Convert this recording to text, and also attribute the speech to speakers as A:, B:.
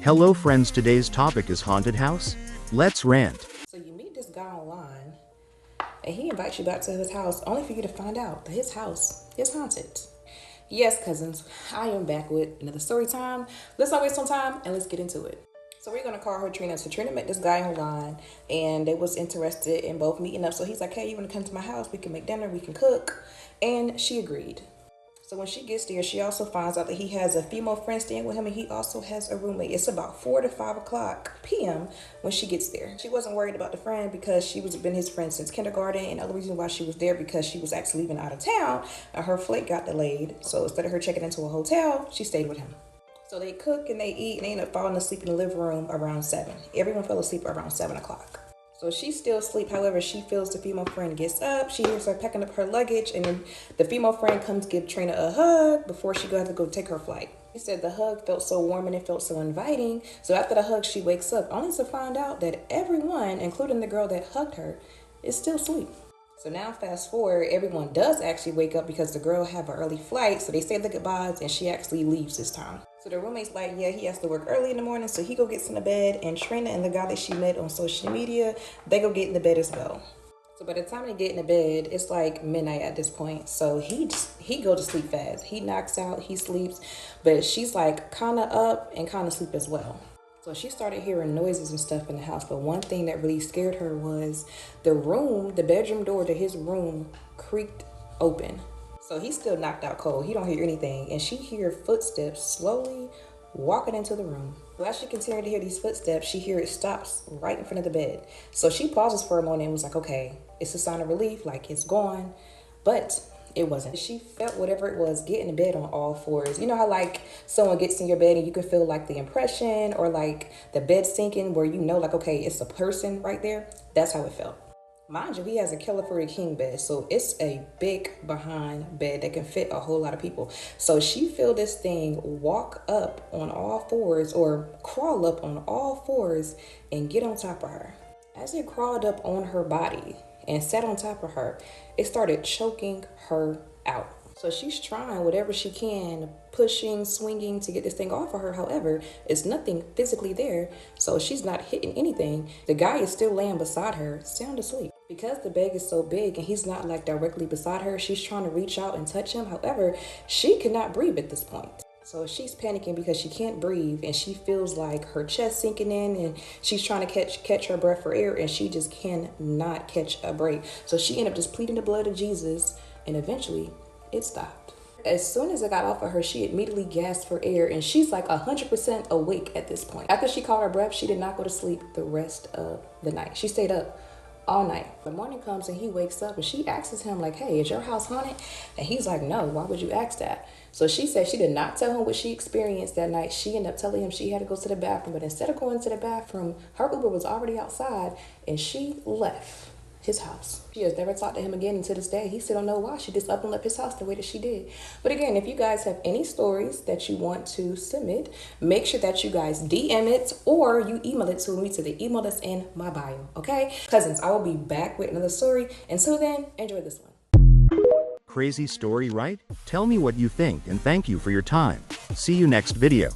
A: Hello friends, today's topic is haunted house. Let's rant.
B: So you meet this guy online, and he invites you back to his house, only for you to find out that his house is haunted. Yes, cousins, I am back with another story time. Let's not waste some time, and let's get into it. So we're gonna call her Trina. So Trina met this guy online, and they was interested in both meeting up. So he's like, "Hey, you wanna come to my house? We can make dinner, we can cook," and she agreed. So when she gets there, she also finds out that he has a female friend staying with him, and he also has a roommate. It's about 4 to 5 o'clock p.m. when she gets there. She wasn't worried about the friend because she was been his friend since kindergarten, and the other reason why she was there because she was actually leaving out of town, and her flight got delayed. So instead of her checking into a hotel, she stayed with him. So they cook and they eat, and they end up falling asleep in the living room around 7. Everyone fell asleep around 7 o'clock. So she's still asleep. However, she feels the female friend gets up. She hears her packing up her luggage, and then the female friend comes to give Trina a hug before she got to go take her flight. She said the hug felt so warm and it felt so inviting. So after the hug, she wakes up, only to find out that everyone, including the girl that hugged her, is still asleep. So now fast forward, everyone does actually wake up because the girl have an early flight. So they say the goodbyes, and she actually leaves this time. So the roommate's like, yeah, he has to work early in the morning, so he go gets in the bed, and Trina and the guy that she met on social media, they go get in the bed as well. So by the time they get in the bed, it's like midnight at this point. So he go to sleep fast. He knocks out, he sleeps, but she's like kind of up and kind of sleep as well. So she started hearing noises and stuff in the house, but one thing that really scared her was the bedroom door to his room creaked open. So he's still knocked out cold. He don't hear anything. And she hear footsteps slowly walking into the room. So as she continued to hear these footsteps, she hear it stops right in front of the bed. So she pauses for a moment and was like, okay, it's a sign of relief, like it's gone. But it wasn't. She felt whatever it was get in bed on all fours. You know how like someone gets in your bed and you can feel like the impression or like the bed sinking where you know like, okay, it's a person right there? That's how it felt. Mind you, he has a California king bed, so it's a big behind bed that can fit a whole lot of people. So she feel this thing walk up on all fours or crawl up on all fours and get on top of her. As it crawled up on her body and sat on top of her, it started choking her out. So she's trying whatever she can, pushing, swinging to get this thing off of her. However, it's nothing physically there, so she's not hitting anything. The guy is still laying beside her, sound asleep. Because the bed is so big and he's not like directly beside her, she's trying to reach out and touch him. However, she cannot breathe at this point. So she's panicking because she can't breathe, and she feels like her chest sinking in, and she's trying to catch her breath for air, and she just cannot catch a break. So she ended up just pleading the blood of Jesus, and eventually it stopped. As soon as it got off of her, she immediately gasped for air, and she's like 100% awake at this point. After she caught her breath, she did not go to sleep the rest of the night. She stayed up all night. The morning comes and he wakes up, and she asks him like, hey, is your house haunted? And he's like, no, why would you ask that? So she said she did not tell him what she experienced that night. She ended up telling him she had to go to the bathroom, but instead of going to the bathroom, her Uber was already outside, and she left his house. She has never talked to him again, and to this day he still don't know why she just up and left his house the way that she did. But again, if you guys have any stories that you want to submit, make sure that you guys DM it or you email it to me to the email that's in my bio. Okay, cousins, I will be back with another story. Until then, enjoy this one.
A: Crazy story, right? Tell me what you think, and thank you for your time. See you next video.